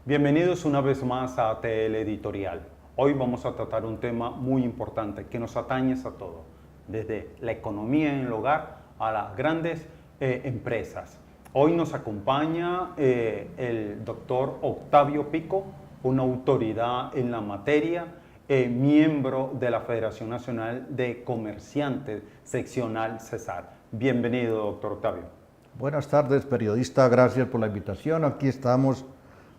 Bienvenidos una vez más a ATL Editorial. Hoy vamos a tratar un tema muy importante que nos atañe a todos, desde la economía en el hogar a las grandes empresas. Hoy nos acompaña el doctor Octavio Pico, una autoridad en la materia, miembro de la Federación Nacional de Comerciantes, seccional Cesar. Bienvenido, doctor Octavio. Buenas tardes, periodista, gracias por la invitación. Aquí estamos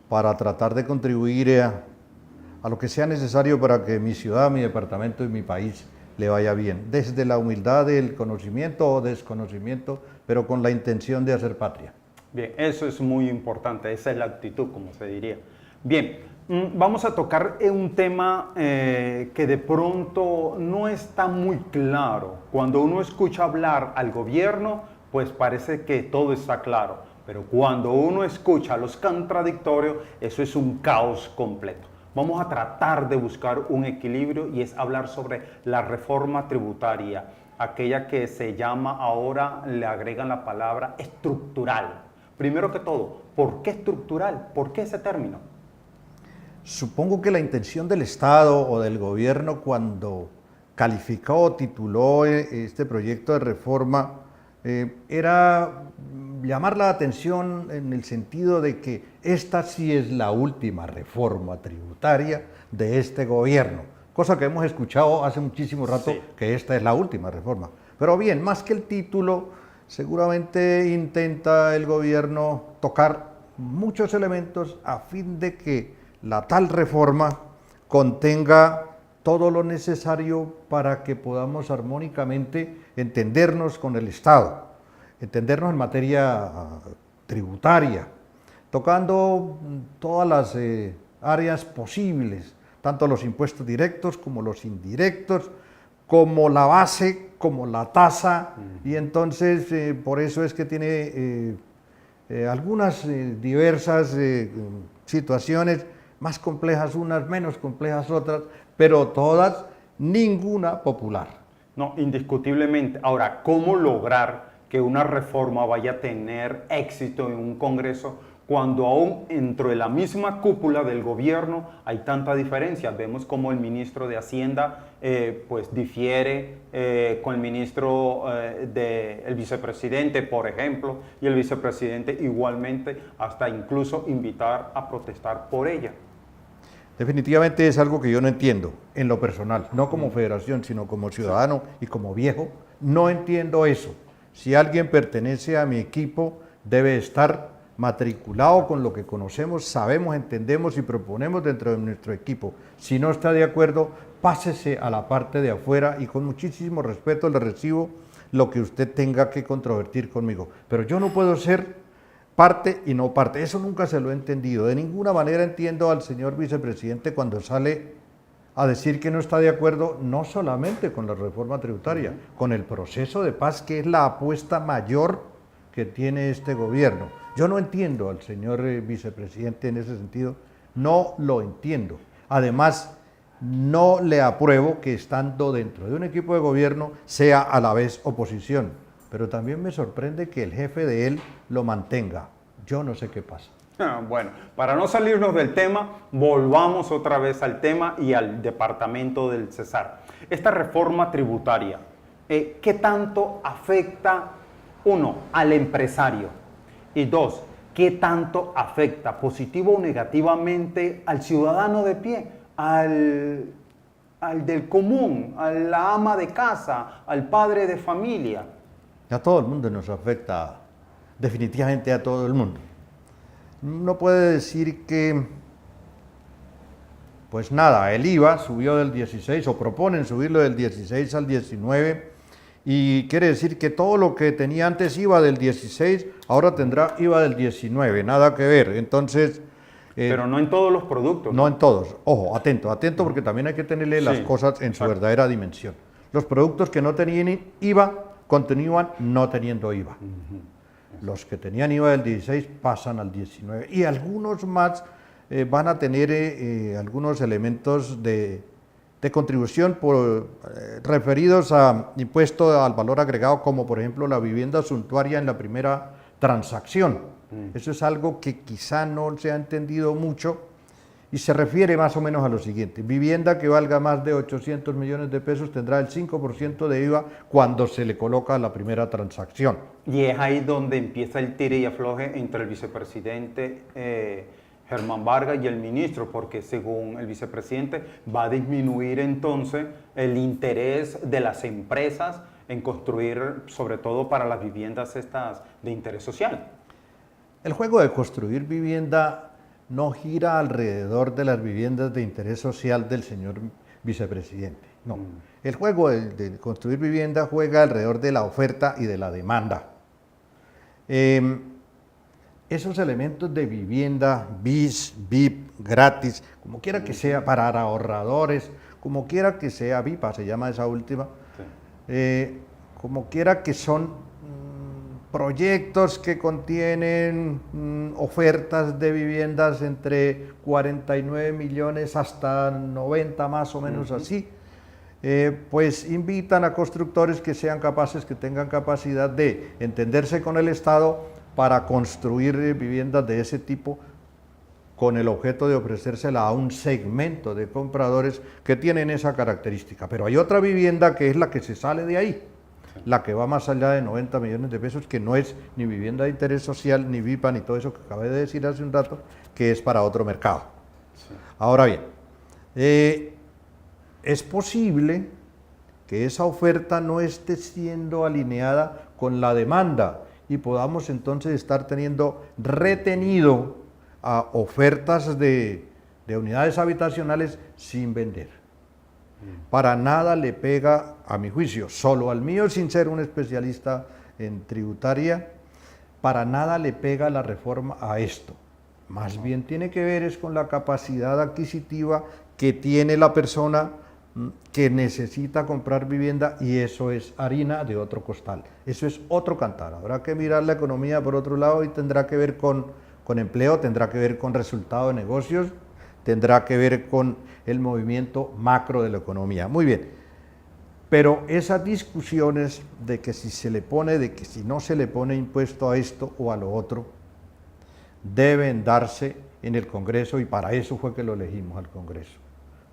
para tratar de contribuir a lo que sea necesario para que mi ciudad, mi departamento y mi país le vaya bien, desde la humildad del conocimiento o desconocimiento, pero con la intención de hacer patria. Bien, eso es muy importante, esa es la actitud, como se diría. Bien, vamos a tocar un tema que de pronto no está muy claro. Cuando uno escucha hablar al gobierno, pues parece que todo está claro. Pero cuando uno escucha los contradictorios, eso es un caos completo. Vamos a tratar de buscar un equilibrio y es hablar sobre la reforma tributaria, aquella que se llama ahora, le agregan la palabra estructural. Primero que todo, ¿por qué estructural? ¿Por qué ese término? Supongo que la intención del Estado o del gobierno cuando calificó o tituló este proyecto de reforma era llamar la atención en el sentido de que esta sí es la última reforma tributaria de este gobierno, cosa que hemos escuchado hace muchísimo rato, sí, que esta es la última reforma. Pero bien, más que el título, seguramente intenta el gobierno tocar muchos elementos a fin de que la tal reforma contenga todo lo necesario para que podamos armónicamente entendernos con el Estado, entendernos en materia tributaria, tocando todas las áreas posibles, tanto los impuestos directos como los indirectos, como la base, como la tasa, y entonces por eso es que tiene algunas diversas situaciones, más complejas unas, menos complejas otras, pero todas, ninguna popular. No, indiscutiblemente. Ahora, ¿cómo lograr que una reforma vaya a tener éxito en un Congreso cuando aún dentro de la misma cúpula del gobierno hay tanta diferencia? Vemos como el ministro de Hacienda pues difiere con el ministro el vicepresidente, por ejemplo, y el vicepresidente igualmente hasta incluso invitar a protestar por ella. Definitivamente es algo que yo no entiendo en lo personal, no como federación, sino como ciudadano y como viejo, no entiendo eso. Si alguien pertenece a mi equipo, debe estar matriculado con lo que conocemos, sabemos, entendemos y proponemos dentro de nuestro equipo. Si no está de acuerdo, pásese a la parte de afuera y con muchísimo respeto le recibo lo que usted tenga que controvertir conmigo. Pero yo no puedo ser parte y no parte, eso nunca se lo he entendido. De ninguna manera entiendo al señor vicepresidente cuando sale a decir que no está de acuerdo no solamente con la reforma tributaria, con el proceso de paz, que es la apuesta mayor que tiene este gobierno. Yo no entiendo al señor vicepresidente en ese sentido, no lo entiendo. Además, no le apruebo que estando dentro de un equipo de gobierno sea a la vez oposición, pero también me sorprende que el jefe de él lo mantenga. Yo no sé qué pasa. Bueno, para no salirnos del tema, volvamos otra vez al tema y al departamento del Cesar. Esta reforma tributaria, ¿qué tanto afecta, uno, al empresario? Y dos, ¿qué tanto afecta positivo o negativamente al ciudadano de pie, al del común, a la ama de casa, al padre de familia? A todo el mundo nos afecta, definitivamente a todo el mundo. Uno puede decir que, pues nada, el IVA subió del 16 o proponen subirlo del 16 al 19 y quiere decir que todo lo que tenía antes IVA del 16 ahora tendrá IVA del 19, nada que ver. Entonces, pero no en todos los productos. No en todos. Ojo, atento porque también hay que tenerle las cosas en su verdadera dimensión. Los productos que no tenían IVA continúan no teniendo IVA. Los que tenían IVA del 16 pasan al 19 y algunos más van a tener algunos elementos de contribución referidos a impuesto al valor agregado, como por ejemplo la vivienda suntuaria en la primera transacción. Eso es algo que quizá no se ha entendido mucho y se refiere más o menos a lo siguiente. Vivienda que valga más de 800 millones de pesos tendrá el 5% de IVA cuando se le coloca la primera transacción. Y es ahí donde empieza el tire y afloje entre el vicepresidente Germán Vargas y el ministro, porque según el vicepresidente va a disminuir entonces el interés de las empresas en construir, sobre todo para las viviendas estas de interés social. El juego de construir vivienda no gira alrededor de las viviendas de interés social del señor vicepresidente, no. El juego de construir vivienda juega alrededor de la oferta y de la demanda. Esos elementos de vivienda, BIS, VIP, gratis, como quiera que sea, para ahorradores, como quiera que sea, VIPA se llama esa última, como quiera que son proyectos que contienen ofertas de viviendas entre 49 millones hasta 90 más o menos así, pues invitan a constructores que sean capaces, que tengan capacidad de entenderse con el Estado para construir viviendas de ese tipo con el objeto de ofrecérsela a un segmento de compradores que tienen esa característica. Pero hay otra vivienda que es la que se sale de ahí, la que va más allá de 90 millones de pesos, que no es ni vivienda de interés social, ni VIPA, ni todo eso que acabé de decir hace un rato, que es para otro mercado. Sí. Ahora bien, es posible que esa oferta no esté siendo alineada con la demanda y podamos entonces estar teniendo retenido a ofertas de unidades habitacionales sin vender. Para nada le pega, a mi juicio, solo al mío, sin ser un especialista en tributaria, para nada le pega la reforma a esto. Más bien tiene que ver es con la capacidad adquisitiva que tiene la persona que necesita comprar vivienda, y eso es harina de otro costal, eso es otro cantar. Habrá que mirar la economía por otro lado y tendrá que ver con empleo, tendrá que ver con resultado de negocios, tendrá que ver con el movimiento macro de la economía. Muy bien, pero esas discusiones de que si se le pone, de que si no se le pone impuesto a esto o a lo otro, deben darse en el Congreso, y para eso fue que lo elegimos al Congreso,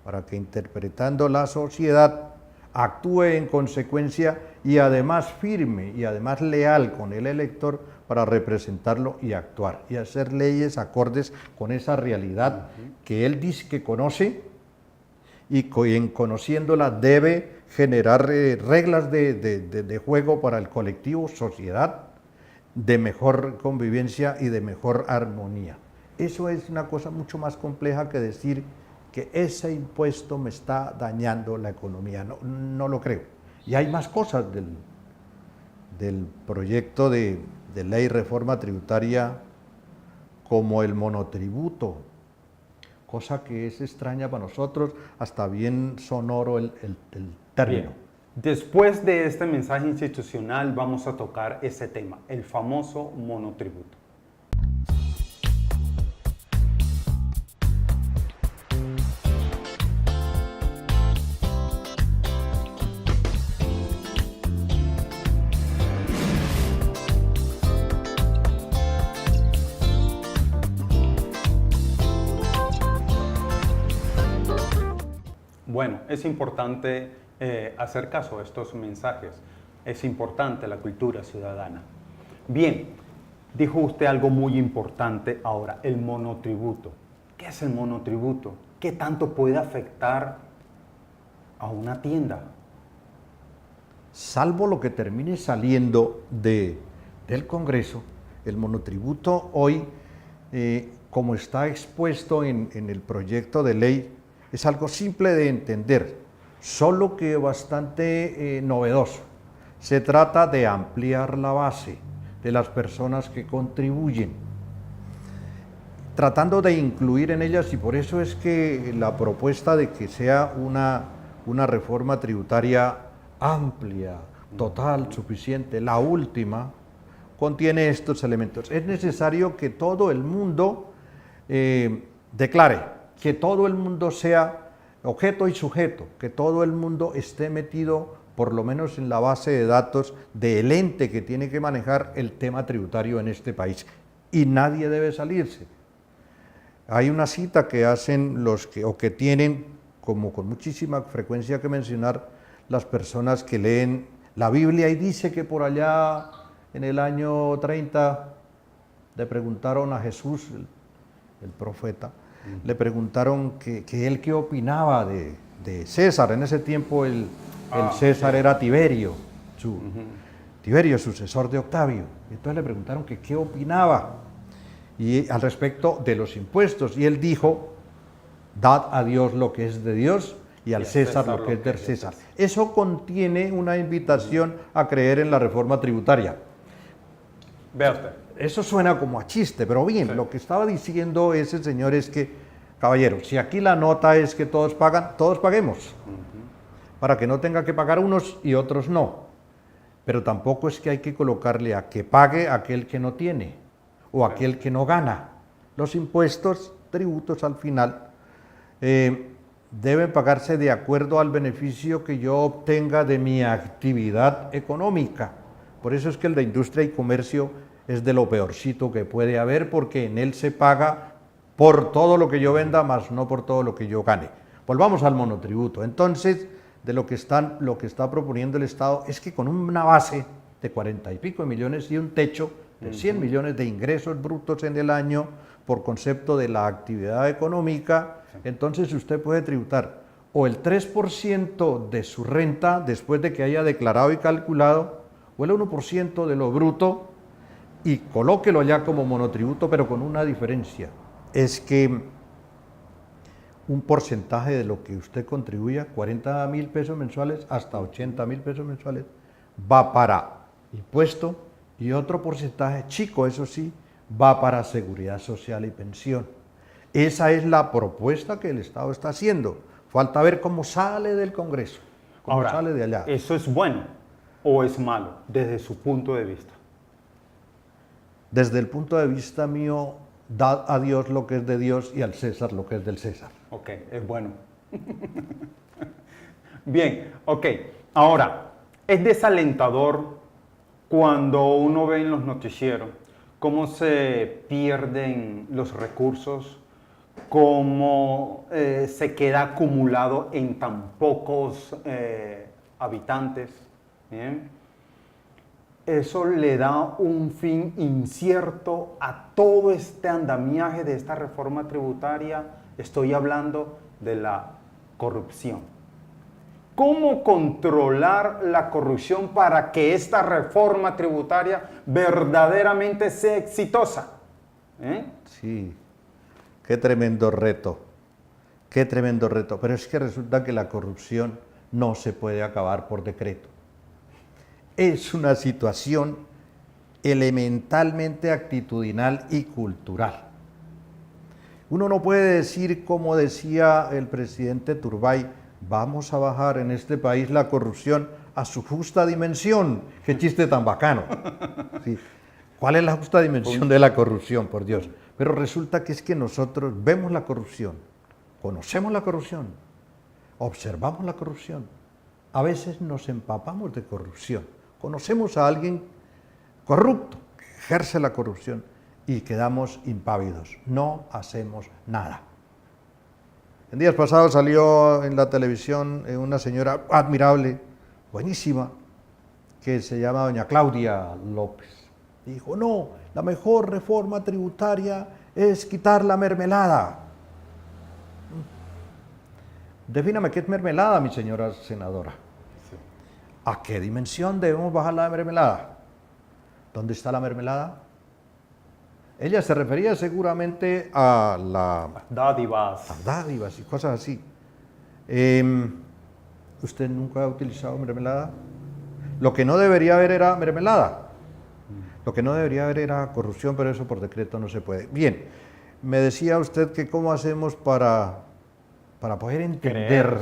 para que interpretando la sociedad actúe en consecuencia y además firme y además leal con el elector para representarlo y actuar y hacer leyes acordes con esa realidad que él dice que conoce y en conociéndola debe generar reglas de juego para el colectivo, sociedad, de mejor convivencia y de mejor armonía. Eso es una cosa mucho más compleja que decir que ese impuesto me está dañando la economía. No lo creo. Y hay más cosas del proyecto de ley reforma tributaria, como el monotributo, cosa que es extraña para nosotros, hasta bien sonoro el término. Bien. Después de este mensaje institucional vamos a tocar ese tema, el famoso monotributo. Bueno, es importante hacer caso a estos mensajes. Es importante la cultura ciudadana. Bien, dijo usted algo muy importante ahora, el monotributo. ¿Qué es el monotributo? ¿Qué tanto puede afectar a una tienda? Salvo lo que termine saliendo del Congreso, el monotributo hoy, como está expuesto en el proyecto de ley, es algo simple de entender, solo que bastante novedoso. Se trata de ampliar la base de las personas que contribuyen, tratando de incluir en ellas, y por eso es que la propuesta de que sea una reforma tributaria amplia, total, suficiente, la última, contiene estos elementos. Es necesario que todo el mundo declare, que todo el mundo sea objeto y sujeto, que todo el mundo esté metido por lo menos en la base de datos del ente que tiene que manejar el tema tributario en este país. y nadie debe salirse. Hay una cita que hacen o que tienen como con muchísima frecuencia que mencionar las personas que leen la Biblia, y dice que por allá en el año 30 le preguntaron a Jesús, el profeta, le preguntaron que él qué opinaba de César. En ese tiempo el César era Tiberio, Tiberio, sucesor de Octavio. Entonces le preguntaron que qué opinaba y al respecto de los impuestos, y él dijo: dad a Dios lo que es de Dios y al César lo que es del César. Eso contiene una invitación a creer en la reforma tributaria. Vea usted. Eso suena como a chiste, pero bien, sí. Lo que estaba diciendo ese señor es que, caballeros, si aquí la nota es que todos pagan, todos paguemos, para que no tenga que pagar unos y otros no. Pero tampoco es que hay que colocarle a que pague aquel que no tiene o aquel que no gana. Los impuestos, tributos al final, deben pagarse de acuerdo al beneficio que yo obtenga de mi actividad económica. Por eso es que el de industria y comercio es de lo peorcito que puede haber, porque en él se paga por todo lo que yo venda, más no por todo lo que yo gane. Volvamos al monotributo. Entonces, de lo que está proponiendo el Estado es que con una base de 40 y pico de millones y un techo de 100 millones de ingresos brutos en el año por concepto de la actividad económica, entonces usted puede tributar o el 3% de su renta después de que haya declarado y calculado, o el 1% de lo bruto, y colóquelo ya como monotributo, pero con una diferencia: es que un porcentaje de lo que usted contribuya, 40.000 pesos mensuales hasta 80.000 pesos mensuales, va para impuesto, y otro porcentaje chico, eso sí, va para seguridad social y pensión. Esa es la propuesta que el Estado está haciendo. Falta ver cómo sale del Congreso, cómo ahora, sale de allá. ¿Eso es bueno o es malo desde su punto de vista? Desde el punto de vista mío, dad a Dios lo que es de Dios y al César lo que es del César. Ok, es bueno. Bien, ok. Ahora, es desalentador cuando uno ve en los noticieros cómo se pierden los recursos, cómo se queda acumulado en tan pocos habitantes. ¿Bien? Eso le da un fin incierto a todo este andamiaje de esta reforma tributaria. Estoy hablando de la corrupción. ¿Cómo controlar la corrupción para que esta reforma tributaria verdaderamente sea exitosa? Sí, qué tremendo reto, qué tremendo reto. Pero es que resulta que la corrupción no se puede acabar por decreto. Es una situación elementalmente actitudinal y cultural. Uno no puede decir, como decía el presidente Turbay, vamos a bajar en este país la corrupción a su justa dimensión. Qué chiste tan bacano. Sí. ¿Cuál es la justa dimensión de la corrupción, por Dios? Pero resulta que es que nosotros vemos la corrupción, conocemos la corrupción, observamos la corrupción, a veces nos empapamos de corrupción. Conocemos a alguien corrupto que ejerce la corrupción y quedamos impávidos, no hacemos nada. En días pasados salió en la televisión una señora admirable, buenísima, que se llama doña Claudia López. Dijo: no, la mejor reforma tributaria es quitar la mermelada. Defíname qué es mermelada, mi señora senadora. ¿A qué dimensión debemos bajar la mermelada? ¿Dónde está la mermelada? Ella se refería seguramente a las dádivas y cosas así. ¿Usted nunca ha utilizado mermelada? Lo que no debería haber era mermelada. Lo que no debería haber era corrupción, pero eso por decreto no se puede. Bien, me decía usted que cómo hacemos para poder entender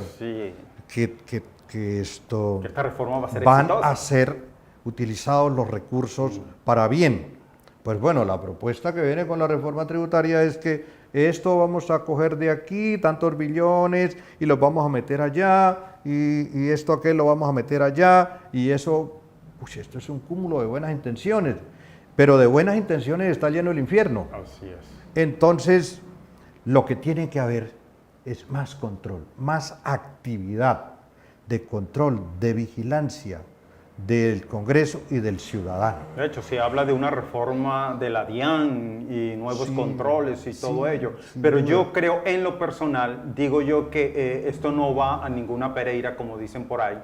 que esta reforma va a ser van exitosa. A ser utilizados los recursos para bien. Pues bueno, la propuesta que viene con la reforma tributaria es que esto vamos a coger de aquí, tantos billones, y los vamos a meter allá, y esto aquel lo vamos a meter allá, y eso, pues esto es un cúmulo de buenas intenciones. pero de buenas intenciones está lleno el infierno. Así es. Entonces, lo que tiene que haber es más control, más actividad de control, de vigilancia del Congreso y del ciudadano. De hecho, se habla de una reforma de la DIAN y nuevos Sí, controles y todo ello, sin pero duda. yo creo en lo personal, digo yo que esto no va a ninguna Pereira, como dicen por ahí.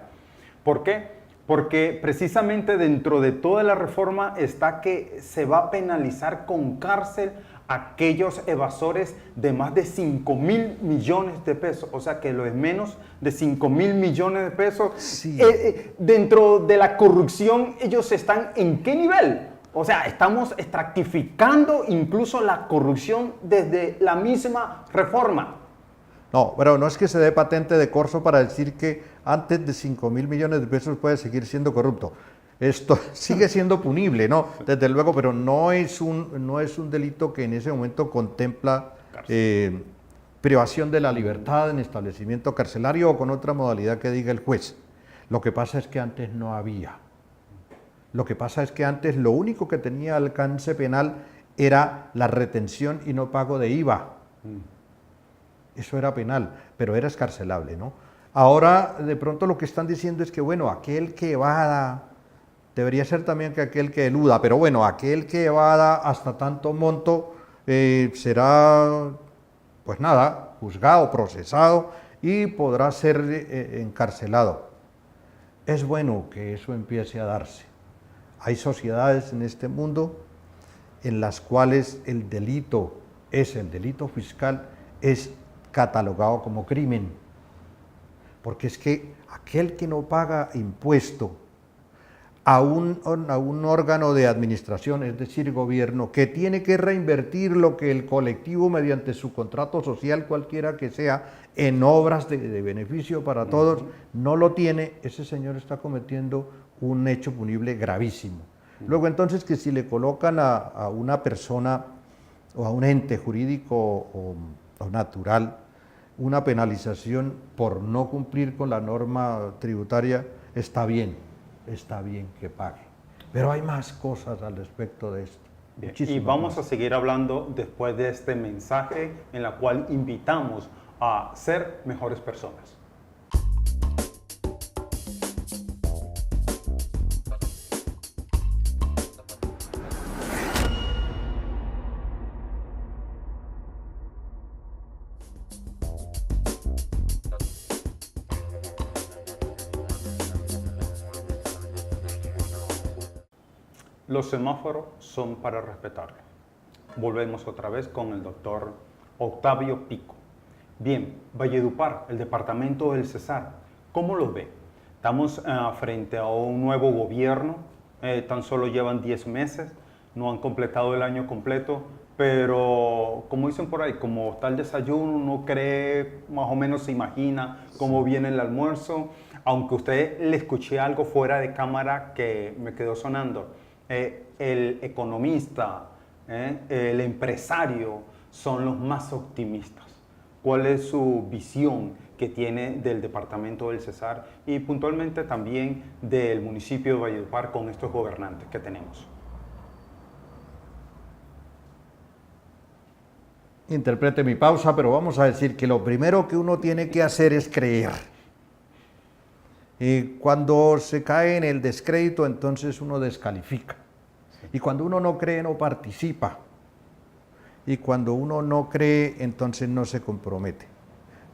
¿Por qué? Porque precisamente dentro de toda la reforma está que se va a penalizar con cárcel a aquellos evasores de más de 5.000 millones de pesos, o sea que lo es menos de 5.000 millones de pesos. Sí. Dentro de la corrupción, ellos están ¿en qué nivel? O sea, estamos estratificando incluso la corrupción desde la misma reforma. No, pero no es que se dé patente de corso para decir que antes de 5.000 millones de pesos puede seguir siendo corrupto. Esto sigue siendo punible, ¿no? Desde luego, pero no es un delito que en ese momento contempla privación de la libertad en establecimiento carcelario o con otra modalidad que diga el juez. Lo que pasa es que antes no había. Lo que pasa es que antes lo único que tenía alcance penal era la retención y no pago de IVA. Eso era penal, pero era escarcelable, ¿no? Ahora, de pronto lo que están diciendo es que, bueno, aquel que evada, debería ser también que aquel que eluda, pero bueno, aquel que evada hasta tanto monto será, pues nada, juzgado, procesado y podrá ser encarcelado. Es bueno que eso empiece a darse. Hay sociedades en este mundo en las cuales el delito fiscal, es catalogado como crimen, porque es que aquel que no paga impuesto a un órgano de administración, es decir, gobierno, que tiene que reinvertir lo que el colectivo mediante su contrato social, cualquiera que sea, en obras de beneficio para todos, no lo tiene, ese señor está cometiendo un hecho punible gravísimo. Luego entonces que si le colocan a una persona o a un ente jurídico o natural una penalización por no cumplir con la norma tributaria, está bien que pague. Pero hay más cosas al respecto de esto. Bien, y vamos a seguir hablando después de este mensaje en la cual invitamos a ser mejores personas. Los semáforos son para respetarlos. Volvemos otra vez con el doctor Octavio Pico. Bien, Valledupar, el departamento del Cesar, ¿cómo lo ve? Estamos frente a un nuevo gobierno, tan solo llevan 10 meses, no han completado el año completo, pero como dicen por ahí, como está el desayuno, uno cree, más o menos se imagina cómo viene el almuerzo, aunque usted le escuché algo fuera de cámara que me quedó sonando. El economista, el empresario son los más optimistas. ¿Cuál es su visión que tiene del departamento del Cesar y puntualmente también del municipio de Valledupar con estos gobernantes que tenemos? Interprete mi pausa, pero vamos a decir que lo primero que uno tiene que hacer es creer. Cuando se cae en el descrédito, entonces uno descalifica. Y cuando uno no cree, no participa. Y cuando uno no cree, entonces no se compromete.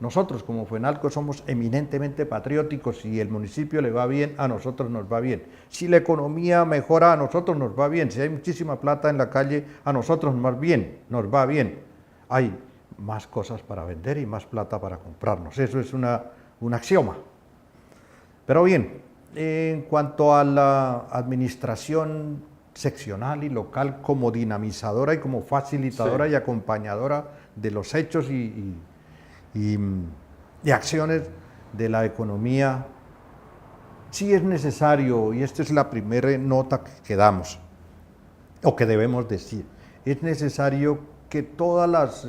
Nosotros como FENALCO somos eminentemente patrióticos. Si el municipio le va bien, a nosotros nos va bien. Si la economía mejora, a nosotros nos va bien. Si hay muchísima plata en la calle, a nosotros nos va bien. Hay más cosas para vender y más plata para comprarnos. Eso es un axioma. Pero bien, en cuanto a la administración seccional y local como dinamizadora y como facilitadora y acompañadora de los hechos y acciones de la economía, sí es necesario, y esta es la primera nota que damos, o que debemos decir, es necesario que todas las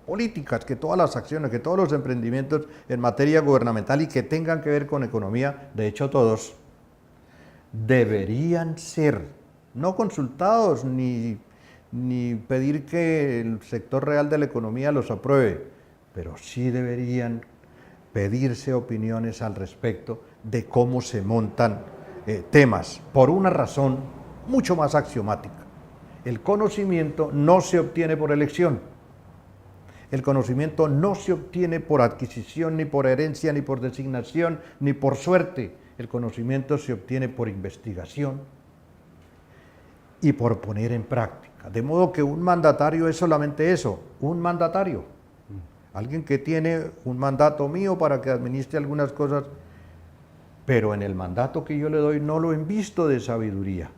políticas, que todas las acciones, que todos los emprendimientos en materia gubernamental y que tengan que ver con economía, de hecho todos, deberían ser no consultados ni pedir que el sector real de la economía los apruebe, pero sí deberían pedirse opiniones al respecto de cómo se montan temas, por una razón mucho más axiomática. El conocimiento no se obtiene por elección. El conocimiento no se obtiene por adquisición, ni por herencia, ni por designación, ni por suerte. El conocimiento se obtiene por investigación y por poner en práctica. De modo que un mandatario es solamente eso, un mandatario. Alguien que tiene un mandato mío para que administre algunas cosas, pero en el mandato que yo le doy no lo invisto de sabiduría.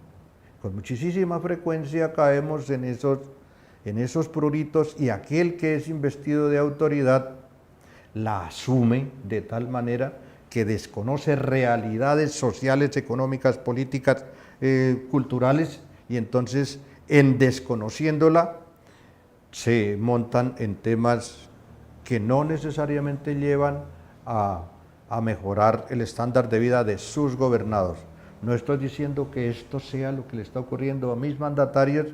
Con muchísima frecuencia caemos en esos pruritos, y aquel que es investido de autoridad la asume de tal manera que desconoce realidades sociales, económicas, políticas, culturales, y entonces en desconociéndola se montan en temas que no necesariamente llevan a mejorar el estándar de vida de sus gobernados. No estoy diciendo que esto sea lo que le está ocurriendo a mis mandatarios,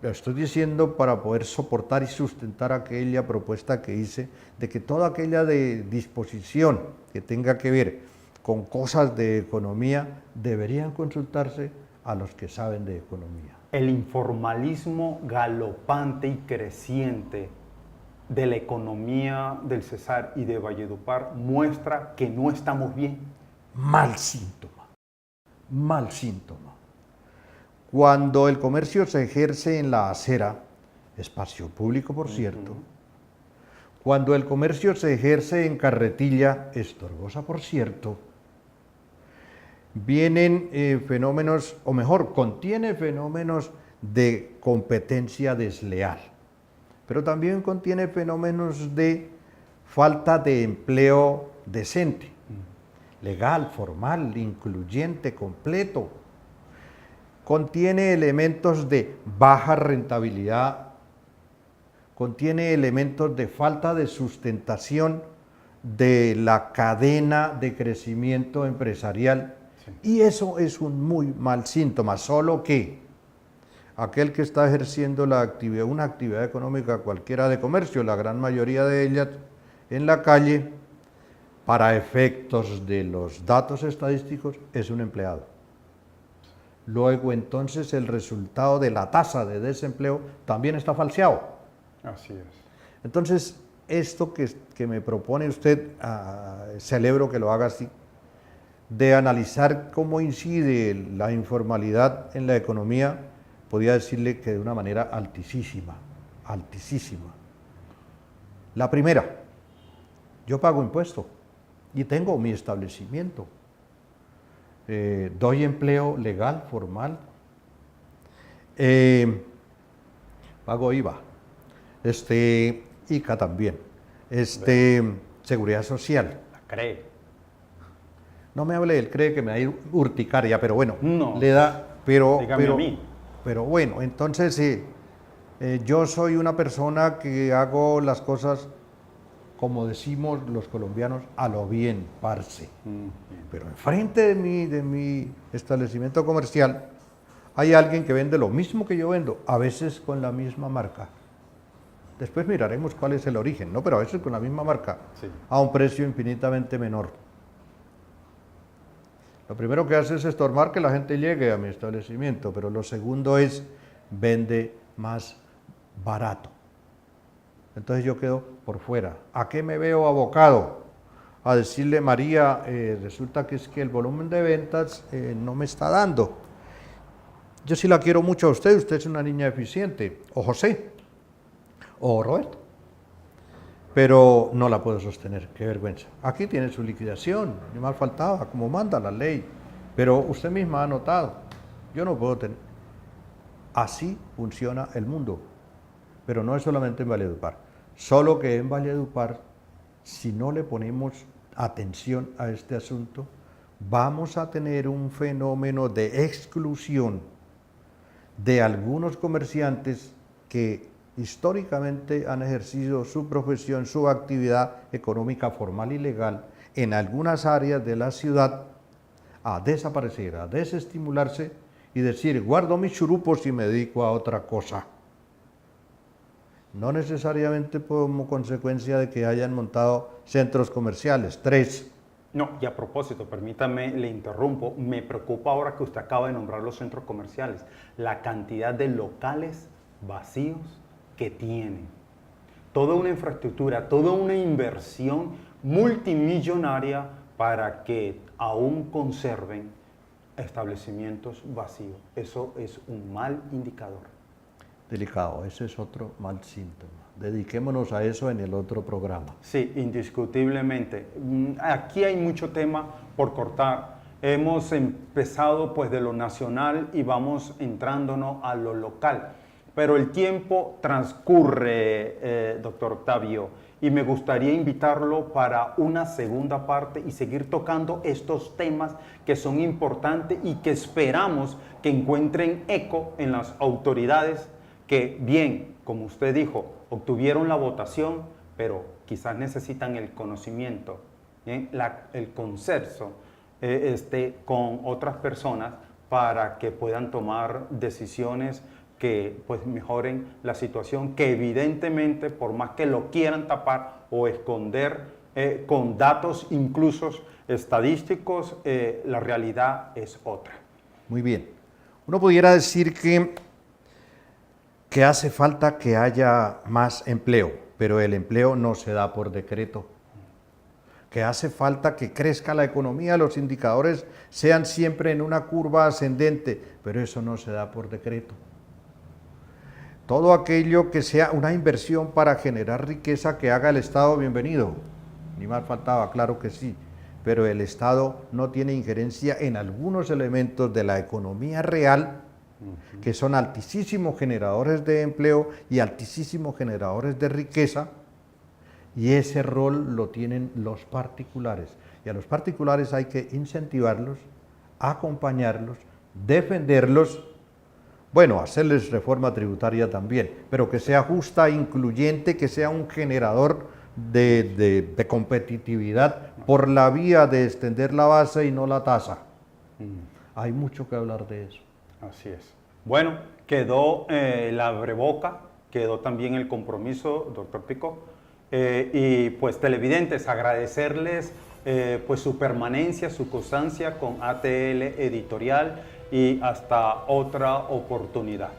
lo estoy diciendo para poder soportar y sustentar aquella propuesta que hice de que toda aquella disposición que tenga que ver con cosas de economía deberían consultarse a los que saben de economía. El informalismo galopante y creciente de la economía del Cesar y de Valledupar muestra que no estamos bien. Mal síntoma, mal síntoma. Cuando el comercio se ejerce en la acera, espacio público por cierto, cuando el comercio se ejerce en carretilla, estorbosa por cierto, vienen fenómenos, o mejor, contiene fenómenos de competencia desleal, pero también contiene fenómenos de falta de empleo decente, legal, formal, incluyente, completo. Contiene elementos de baja rentabilidad, contiene elementos de falta de sustentación de la cadena de crecimiento empresarial, y eso es un muy mal síntoma, solo que aquel que está ejerciendo una actividad económica cualquiera de comercio, la gran mayoría de ellas en la calle, para efectos de los datos estadísticos, es un empleado. Luego entonces el resultado de la tasa de desempleo también está falseado. Así es. Entonces, esto que me propone usted, celebro que lo haga así, de analizar cómo incide la informalidad en la economía, podría decirle que de una manera altísima, altísima. La primera, yo pago impuesto y tengo mi establecimiento. Doy empleo legal, formal, pago IVA, ICA también, seguridad social. La CRE. No me hable del CRE, que me da urticaria, pero bueno, no, le da, dígame a mí. Pero bueno, entonces yo soy una persona que hago las cosas, como decimos los colombianos, a lo bien, parce. Pero enfrente de mi establecimiento comercial hay alguien que vende lo mismo que yo vendo, a veces con la misma marca. Después miraremos cuál es el origen, ¿no? Pero a veces con la misma marca, sí, a un precio infinitamente menor. Lo primero que hace es estorbar que la gente llegue a mi establecimiento, pero lo segundo es vende más barato. Entonces yo quedo por fuera. ¿A qué me veo abocado? A decirle, María, resulta que es que el volumen de ventas no me está dando. Yo sí la quiero mucho a usted es una niña eficiente, o José, o Roberto, pero no la puedo sostener, qué vergüenza. Aquí tiene su liquidación, ni mal faltaba, como manda la ley, pero usted misma ha notado, yo no puedo tener. Así funciona el mundo, pero no es solamente en Valledupar, solo que en Valledupar, si no le ponemos atención a este asunto, vamos a tener un fenómeno de exclusión de algunos comerciantes que históricamente han ejercido su profesión, su actividad económica formal y legal en algunas áreas de la ciudad, a desaparecer, a desestimularse, y decir, guardo mis churupos y me dedico a otra cosa. No necesariamente como consecuencia de que hayan montado centros comerciales, 3. No, y a propósito, permítame, le interrumpo, me preocupa ahora que usted acaba de nombrar los centros comerciales, la cantidad de locales vacíos que tienen. Toda una infraestructura, toda una inversión multimillonaria para que aún conserven establecimientos vacíos. Eso es un mal indicador. Delicado, ese es otro mal síntoma. Dediquémonos a eso en el otro programa. Sí, indiscutiblemente. Aquí hay mucho tema por cortar. Hemos empezado pues de lo nacional y vamos entrándonos a lo local. Pero el tiempo transcurre, doctor Octavio, y me gustaría invitarlo para una segunda parte y seguir tocando estos temas que son importantes y que esperamos que encuentren eco en las autoridades que, bien, como usted dijo, obtuvieron la votación, pero quizás necesitan el conocimiento, el consenso con otras personas para que puedan tomar decisiones que pues mejoren la situación, que evidentemente por más que lo quieran tapar o esconder con datos incluso estadísticos, la realidad es otra. Muy bien. Uno pudiera decir que hace falta que haya más empleo, pero el empleo no se da por decreto. Que hace falta que crezca la economía, los indicadores sean siempre en una curva ascendente, pero eso no se da por decreto. Todo aquello que sea una inversión para generar riqueza que haga el Estado, bienvenido. Ni más faltaba, claro que sí. Pero el Estado no tiene injerencia en algunos elementos de la economía real, que son altísimos generadores de empleo y altísimos generadores de riqueza, y ese rol lo tienen los particulares. Y a los particulares hay que incentivarlos, acompañarlos, defenderlos, bueno, hacerles reforma tributaria también, pero que sea justa, incluyente, que sea un generador de competitividad por la vía de extender la base y no la tasa. Hay mucho que hablar de eso. Así es. Bueno, quedó la abreboca, quedó también el compromiso, doctor Pico, y pues televidentes, agradecerles pues su permanencia, su constancia con ATL Editorial y hasta otra oportunidad.